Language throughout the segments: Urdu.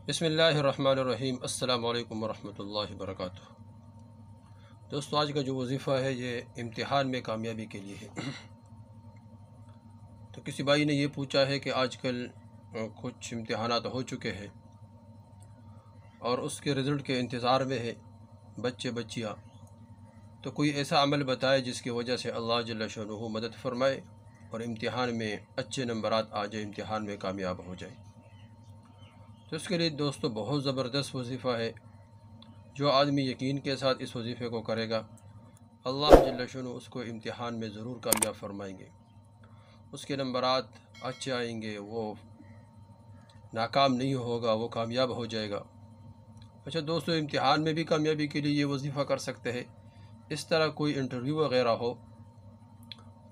بسم اللہ الرحمن الرحیم۔ السلام علیکم ورحمۃ اللہ وبرکاتہ۔ دوستو، آج کا جو وظیفہ ہے یہ امتحان میں کامیابی کے لیے ہے۔ تو کسی بھائی نے یہ پوچھا ہے کہ آج کل کچھ امتحانات ہو چکے ہیں اور اس کے رزلٹ کے انتظار میں ہے بچے بچیاں، تو کوئی ایسا عمل بتائے جس کی وجہ سے اللہ جل شانہ مدد فرمائے اور امتحان میں اچھے نمبرات آ جائے، امتحان میں کامیاب ہو جائے۔ تو اس کے لیے دوستو بہت زبردست وظیفہ ہے۔ جو آدمی یقین کے ساتھ اس وظیفے کو کرے گا، اللہ جل شانہ اس کو امتحان میں ضرور کامیاب فرمائیں گے، اس کے نمبرات اچھے آئیں گے، وہ ناکام نہیں ہوگا، وہ کامیاب ہو جائے گا۔ اچھا دوستو، امتحان میں بھی کامیابی کے لیے یہ وظیفہ کر سکتے ہیں۔ اس طرح کوئی انٹرویو وغیرہ ہو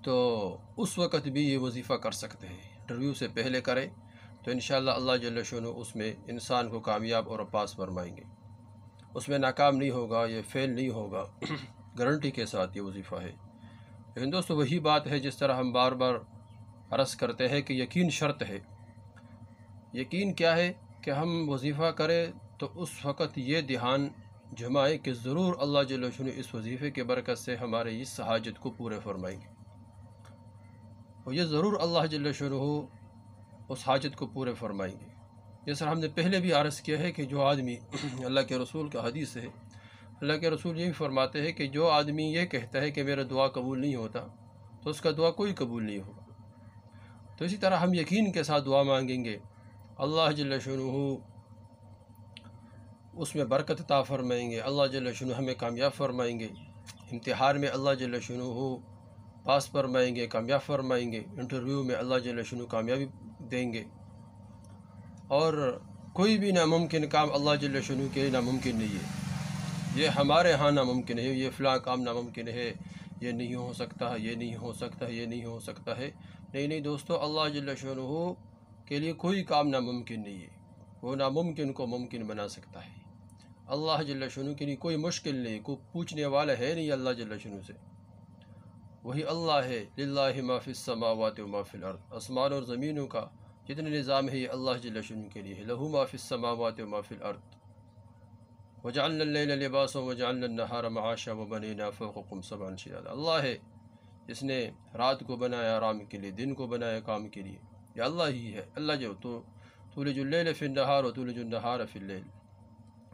تو اس وقت بھی یہ وظیفہ کر سکتے ہیں۔ انٹرویو سے پہلے کریں تو انشاءاللہ اللہ جل شانہ اس میں انسان کو کامیاب اور پاس فرمائیں گے، اس میں ناکام نہیں ہوگا، یہ فیل نہیں ہوگا، گارنٹی کے ساتھ یہ وظیفہ ہے۔ لیکن دوستو وہی بات ہے جس طرح ہم بار بار عرض کرتے ہیں کہ یقین شرط ہے۔ یقین کیا ہے کہ ہم وظیفہ کریں تو اس وقت یہ دھیان جمائیں کہ ضرور اللہ جل شانہ اس وظیفے کے برکت سے ہمارے اس حاجت کو پورے فرمائیں گے، اور یہ ضرور اللہ جل شانہ اس حاجت کو پورے فرمائیں گے۔ جیسا ہم نے پہلے بھی عرض کیا ہے کہ جو آدمی اللہ کے رسول کا حدیث ہے، اللہ کے رسول یہ بھی فرماتے ہیں کہ جو آدمی یہ کہتا ہے کہ میرا دعا قبول نہیں ہوتا تو اس کا دعا کوئی قبول نہیں ہوگا۔ تو اسی طرح ہم یقین کے ساتھ دعا مانگیں گے، اللہ جل شانہ اس میں برکت عطا فرمائیں گے، اللہ جل شانہ ہمیں کامیاب فرمائیں گے، امتحان میں اللہ جل شانہ پاس فرمائیں گے، کامیاب فرمائیں گے، انٹرویو میں اللہ جل شانہ کامیابی دیں گے۔ اور کوئی بھی ناممکن کام اللہ جل شانہ کے لیے ناممکن نہیں ہے۔ یہ ہمارے ہاں ناممکن ہے، یہ فلاں کام ناممکن ہے، یہ نہیں ہو سکتا ہے، یہ نہیں ہو سکتا ہے، یہ نہیں ہو سکتا ہے۔ نہیں دوستو، اللہ جل شانہ کے لیے کوئی کام ناممکن نہیں ہے، وہ ناممکن کو ممکن بنا سکتا ہے۔ اللہ جل شانہ کے لیے کوئی مشکل نہیں، کوئی پوچھنے والا ہے نہیں اللہ جل شانہ سے۔ وہی اللہ ہے، للہ ما فی السماوات و ما فی الارض، آسمان اور زمینوں کا جتنے نظام ہے یہ اللہ جل شانہ کے لیے ہے۔ لہ ما فی السماوات و ما فی الارض وجعلنا اللیل لباسا وجعلنا النہار معاشا وبنینا فوقکم سبعا شدادا۔ اللہ ہے جس نے رات کو بنایا آرام کے لیے، دن کو بنایا کام کے لیے، یہ اللہ ہی ہے۔ اللہ جو تولج اللیل فی النہار وتولج النہار فی اللیل،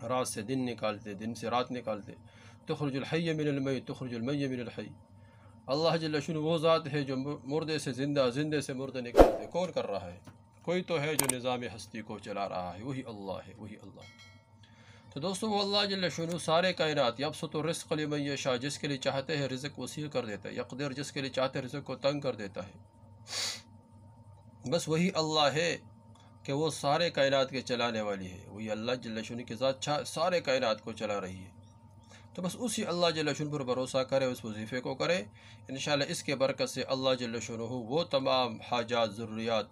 رات سے دن نکالتے، دن سے رات نکالتے، تخرج الحی من المیت تخرج المیت من الحی۔ اللہ جل شانہ وہ ذات ہے جو مردے سے زندہ، زندے سے مردہ نکالتے۔ کون کر رہا ہے؟ کوئی تو ہے جو نظام ہستی کو چلا رہا ہے، وہی اللہ ہے، وہی اللہ۔ تو دوستو وہ اللہ جل شانہ سارے کائنات، یبسط الرزق لمن یشاء، جس کے لیے چاہتے ہیں رزق وسیع کر دیتا ہے، یقدر جس کے لیے چاہتے ہیں رزق کو تنگ کر دیتا ہے۔ بس وہی اللہ ہے کہ وہ سارے کائنات کے چلانے والی ہے، وہی اللہ جل شانہ کی ذات سارے کائنات کو چلا رہی ہے۔ تو بس اسی اللہ جل شانہ پر بھروسہ کرے، اس وظیفے کو کرے، انشاءاللہ اس کے برکت سے اللہ جل شانہ وہ تمام حاجات ضروریات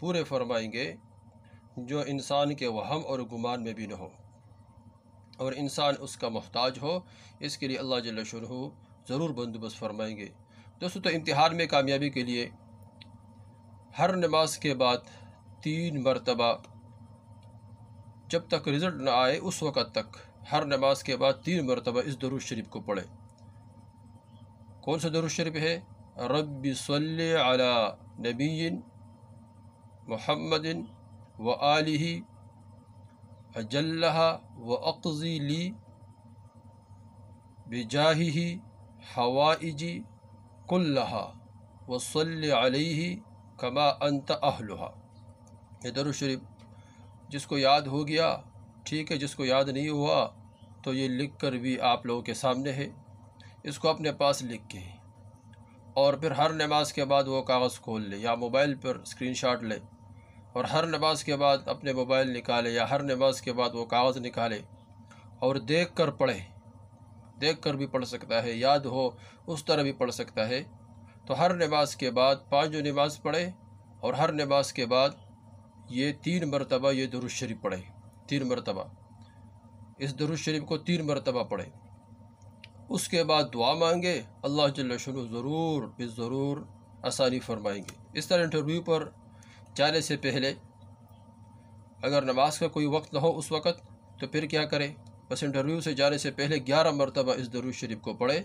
پورے فرمائیں گے جو انسان کے وہم اور گمان میں بھی نہ ہو، اور انسان اس کا محتاج ہو، اس کے لیے اللہ جل شانہ ضرور بندوبست فرمائیں گے۔ دوستو تو امتحان میں کامیابی کے لیے ہر نماز کے بعد 3 مرتبہ، جب تک رزلٹ نہ آئے اس وقت تک ہر نماز کے بعد 3 مرتبہ اس درود شریف کو پڑھیں۔ کون سا درود شریف ہے؟ رب صلی علی نبی محمد و آلہ اجلہ و اقضی لی بجاہہ حوائجی کلہا و صلی علیہ کما انت اہلہا۔ یہ درود شریف جس کو یاد ہو گیا ٹھیک ہے، جس کو یاد نہیں ہوا تو یہ لکھ کر بھی آپ لوگوں کے سامنے ہے، اس کو اپنے پاس لکھ کے، اور پھر ہر نماز کے بعد وہ کاغذ کھول لے یا موبائل پر اسکرین شاٹ لے، اور ہر نماز کے بعد اپنے موبائل نکالے یا ہر نماز کے بعد وہ کاغذ نکالے اور دیکھ کر پڑھے۔ دیکھ کر بھی پڑھ سکتا ہے، یاد ہو اس طرح بھی پڑھ سکتا ہے۔ تو ہر نماز کے بعد 5 نماز پڑھے، اور ہر نماز کے بعد یہ 3 مرتبہ یہ درود شریف پڑھے، 3 مرتبہ اس درود شریف کو 3 مرتبہ پڑھے۔ اس کے بعد دعا مانگے، اللہ جل شانہ ضرور بالضرور آسانی فرمائیں گے۔ اس طرح انٹرویو پر جانے سے پہلے اگر نماز کا کوئی وقت نہ ہو اس وقت تو پھر کیا کرے؟ بس انٹرویو سے جانے سے پہلے 11 مرتبہ اس درود شریف کو پڑھے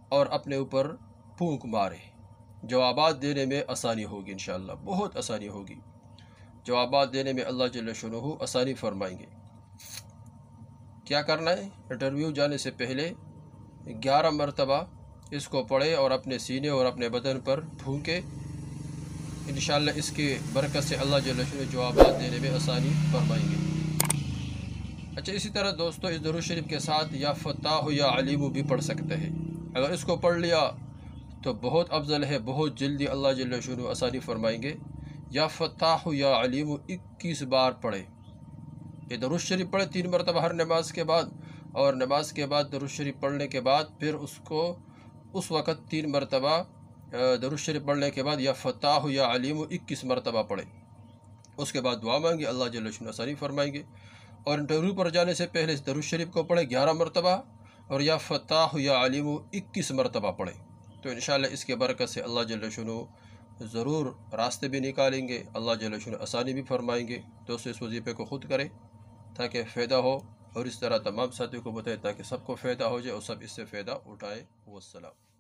اور اپنے اوپر پھونک مارے۔ جوابات دینے میں آسانی ہوگی، انشاءاللہ بہت آسانی ہوگی۔ جوابات دینے میں اللہ جل شانہ آسانی فرمائیں گے۔ کیا کرنا ہے؟ انٹرویو جانے سے پہلے 11 مرتبہ اس کو پڑھے اور اپنے سینے اور اپنے بدن پر پھونکے۔ انشاءاللہ اس کی برکت سے اللہ جل شانہ جوابات دینے میں آسانی فرمائیں گے۔ اچھا، اسی طرح دوستو اس درود شریف کے ساتھ یا فتاح یا علیم بھی پڑھ سکتے ہیں۔ اگر اس کو پڑھ لیا تو بہت افضل ہے، بہت جلدی اللہ جل شانہ آسانی فرمائیں گے۔ یا فتاح یا علیم 21 بار پڑھے۔ یہ درود شریف پڑھے 3 مرتبہ ہر نماز کے بعد، اور نماز کے بعد درود شریف پڑھنے کے بعد پھر اس کو اس وقت 3 مرتبہ درود شریف پڑھنے کے بعد یا فتاح یا علیم 21 مرتبہ پڑھے۔ اس کے بعد دعا مانگی، اللہ جل شانہ آسانی فرمائیں گے۔ اور انٹرویو پر جانے سے پہلے اس درود شریف کو پڑھے 11 مرتبہ، اور یا فتاح یا علیم 21 مرتبہ پڑھے، تو انشاءاللہ اس کے برکت سے اللہ جل شانہ ضرور راستے بھی نکالیں گے، اللہ جل شانہ آسانی بھی فرمائیں گے۔ دوستو اس وظیفے کو خود کریں تاکہ فائدہ ہو، اور اس طرح تمام ساتھیوں کو بتائیں تاکہ سب کو فائدہ ہو جائے اور سب اس سے فائدہ اٹھائیں۔ والسلام۔